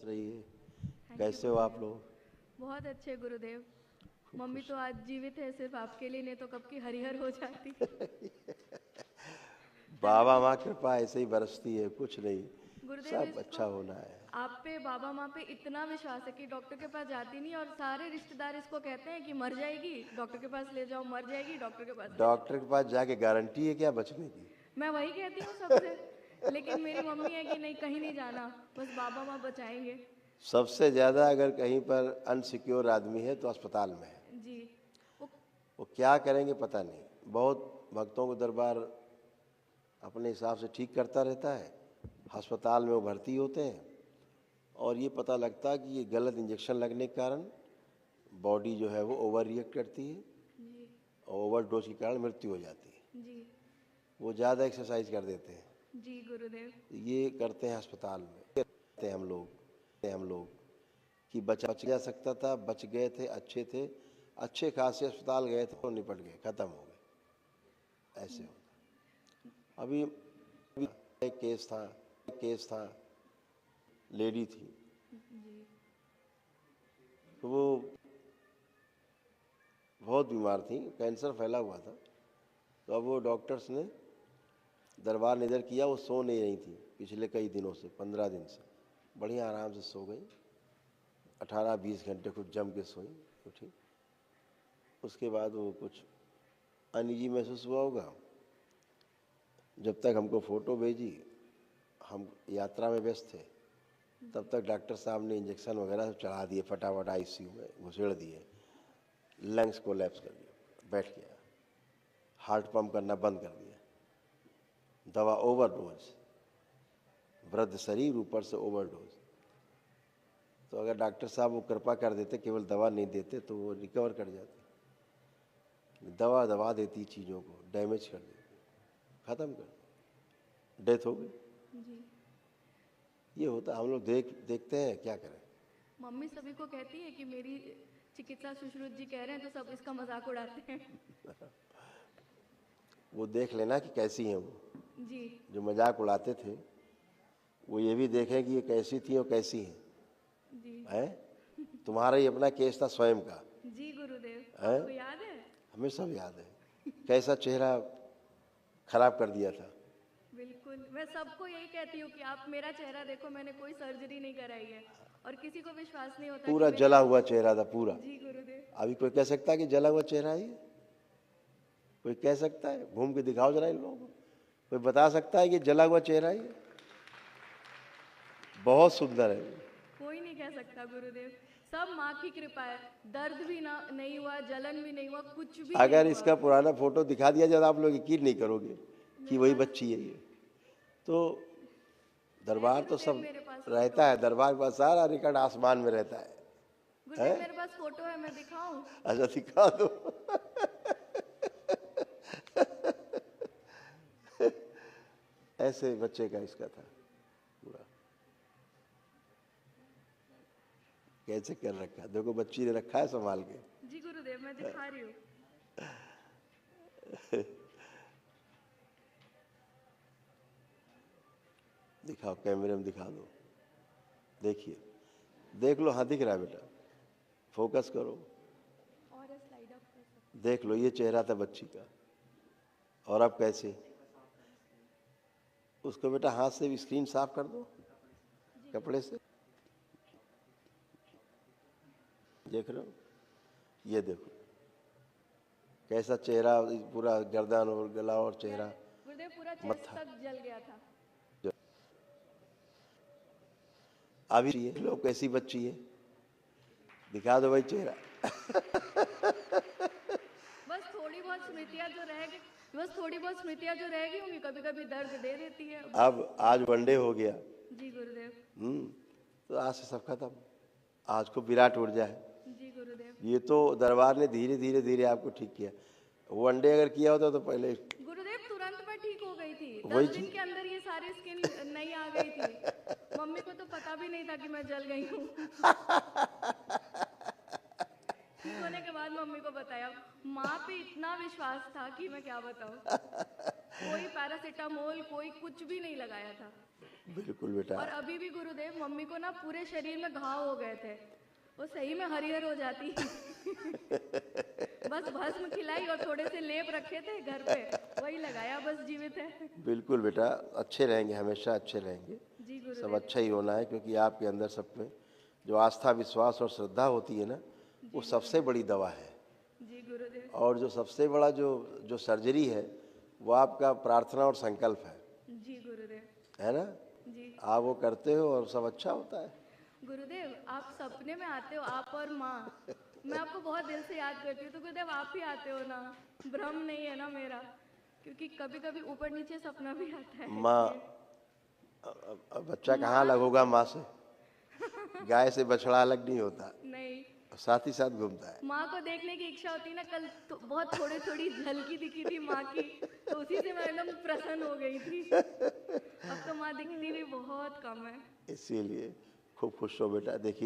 रहिए। Thank you कैसे हो आप गुरुदेव। लोग? बहुत अच्छे गुरुदेव। खूब मम्मी खुश। तो आज जीवित है सिर्फ आपके लिए, नहीं तो कब की हरिहर हो जाती। बाबा तभी माँ कृपा ऐसे ही बरसती है, कुछ नहीं, गुरुदेव सब इसको अच्छा होना है। आप पे, बाबा माँ पे इतना विश्वास है कि डॉक्टर के पास जाती नहीं, और सारे रिश्तेदार इसको कहते हैं कि मर जाएगी, डॉक्टर के पास ले जाओ, मर जाएगी, डॉक्टर के पास ले जाओ। डॉक्टर के पास जाके गारंटी है क्या बचने की? मैं वही कहती हूँ सबसे, लेकिन मेरी मम्मी है कि नहीं, कहीं नहीं जाना, बस बाबा माँ बचाएंगे। सबसे ज़्यादा अगर कहीं पर अनसिक्योर आदमी है तो अस्पताल में है। जी। वो वो क्या करेंगे पता नहीं। बहुत भक्तों को दरबार अपने हिसाब से ठीक करता रहता है, अस्पताल में वो भर्ती होते हैं और ये पता लगता है कि ये गलत इंजेक्शन लगने के कारण बॉडी जो है वो ओवर रिएक्ट करती है जी। और ओवरडोज के कारण मृत्यु हो जाती है। जी। वो ज़्यादा एक्सरसाइज कर देते हैं, जी गुरुदेव। ये करते हैं अस्पताल में। कहते हैं हम लोग कि बच जा सकता था, बच गए थे, अच्छे थे, अच्छे खासे अस्पताल गए थे और निपट गए, ख़त्म हो गए, ऐसे होता। अभी अभी एक केस था, लेडी थी, जी। तो वो बहुत बीमार थी, कैंसर फैला हुआ था। तो अब वो डॉक्टर्स ने दरबार निधर किया, वो सो नहीं रही थी पिछले कई दिनों से, 15 दिन से, बढ़िया आराम से सो गई, 18-20 घंटे कुछ जम के सोई, उठी। उसके बाद वो कुछ अनईजी महसूस हुआ होगा, जब तक हमको फ़ोटो भेजी, हम यात्रा में व्यस्त थे, तब तक डॉक्टर साहब ने इंजेक्शन वगैरह सब चढ़ा दिए, फटाफट आईसीयू में घुसेड़ दिए, लंग्स कोलैप्स कर दिया, बैठ गया, हार्ट पंप करना बंद कर दिया, दवा ओवरडोज, वृद्ध शरीर ऊपर से ओवरडोज। तो अगर डॉक्टर साहब वो कृपा कर देते, केवल दवा नहीं देते, तो वो रिकवर कर जाते। दवा दबा देती चीज़ों को, डैमेज कर देती, ख़त्म कर देती, डेथ हो गई। जी। ये होता, हम लोग देखते हैं, क्या करें। मम्मी सभी को कहती है कि मेरी चिकित्सा सुश्रुत जी कह रहे हैं, तो सब इसका मजाक उड़ाते हैं। वो देख लेना कि कैसी हैं वो, जी। जो मजाक उड़ाते थे, वो ये भी देखें कि ये कैसी थी और कैसी हैं। जी। हैं? तुम्हारा ही अपना केस था स्वयं का, जी गुरुदेव, है? आपको याद है? हमें सब याद है, कैसा चेहरा खराब कर दिया था। बिल्कुल, मैं सबको यही कहती हूँ कि आप मेरा चेहरा देखो, मैंने कोई सर्जरी नहीं कराई है, और किसी को विश्वास नहीं होता कि पूरा मेरा। जला हुआ चेहरा था, पूरा। जी गुरुदेव। अभी कोई कह सकता है कि जला हुआ चेहरा है ये? कोई कह सकता है? घूम के दिखाओ जरा इन लोगों को, कोई बता सकता है कि जला हुआ चेहरा है ये? बहुत सुंदर है। कोई नहीं कह सकता गुरुदेव, सब माँ की कृपा है। दर्द भी ना नहीं हुआ, जलन भी नहीं हुआ, कुछ भी नहीं अगर हुआ। इसका पुराना फोटो दिखा दिया जाए, आप लोग यकीन नहीं करोगे कि मेरे वही पास बच्ची है ये। तो है दरबार तो गुरुदेव, सब मेरे पास फोटो। रहता है, दरबार का सारा रिकॉर्ड आसमान में रहता है। गुरुदेव मेरे पास फोटो है, मैं दिखाऊं? अच्छा दिखा दो। ऐसे बच्चे का इसका था पूरा, कैसे कर रखा है, देखो बच्ची ने रखा है संभाल के। जी गुरुदेव, मैं दिखा रही हूँ। दिखाओ, कैमरे में दिखा दो, देखिए, देख लो, हाँ दिख रहा है बेटा, फोकस करो, और स्लाइड अप कर सकते देख लो, ये चेहरा था बच्ची का, और अब कैसे। उसको बेटा हाथ से भी स्क्रीन साफ कर दो, कपड़े से। देख रहे हो, ये देखो कैसा चेहरा, पूरा गर्दन और गला और चेहरा, गुरुदेव, पूरा चेस्ट मत्था। तक जल गया था। अभी ये लो कैसी बच्ची है, दिखा दो भाई चेहरा। बस थोड़ी बहुत स्मृतियाँ जो रह गई, बस थोड़ी बहुत स्मृतियाँ जो रह गई होंगी, कभी कभी दर्द दे देती है बस। अब आज वनडे हो गया, जी गुरुदेव। तो आज से सब खत्म, आज को विराट ऊर्जा है। जी गुरुदेव। ये तो दरबार ने धीरे धीरे धीरे आपको ठीक किया, वनडे अगर किया होता तो पहले। गुरुदेव तुरंत मैं ठीक हो गई थी, वही 10 दिन के अंदर ये सारी स्किन नई आ गई थी। मम्मी को तो पता भी नहीं था कि मैं जल गई हूँ। ठीक होने के बाद मम्मी को बताया, माँ पे इतना विश्वास था कि मैं क्या बताऊँ। कोई पैरासिटामोल कोई कुछ भी नहीं लगाया था। बिल्कुल बेटा। और अभी भी गुरुदेव मम्मी को ना पूरे शरीर में घाव हो गए थे, वो सही में हरिहर हो जाती। बस भस्म खिलाई और थोड़े से लेप रखे थे घर पे, वही लगाया, बस जीवित है। बिल्कुल बेटा, अच्छे रहेंगे, हमेशा अच्छे रहेंगे। जी सब गुरुदेव। अच्छा ही होना है, क्योंकि आपके अंदर सब में जो आस्था, विश्वास और श्रद्धा होती है ना, वो सबसे बड़ी दवा है। जी गुरुदेव। और जो सबसे बड़ा जो सर्जरी है वो आपका प्रार्थना और संकल्प है जी गुरुदेव। है ना? जी आप वो करते हो और सब अच्छा होता है। गुरुदेव, आप सपने में आते हो, आप और माँ। मैं आपको बहुत दिल से याद करती हूँ, तो गुरुदेव आप ही आते हो ना, भ्रम नहीं है ना मेरा? क्योंकि कभी कभी ऊपर नीचे सपना भी आता है। माँ, अब बच्चा कहाँ अलग होगा माँ से? गाय से बछड़ा अलग नहीं होता, नहीं, साथ ही साथ घूमता है। माँ को देखने की इच्छा होती है ना। कल तो बहुत थोड़ी थोड़ी झलकी दिखी थी माँ की, तो उसी से मैं एकदम प्रसन्न हो गई थी। अब तो माँ दिखती भी बहुत कम है। इसीलिए खूब खुश हो बेटा। देखिए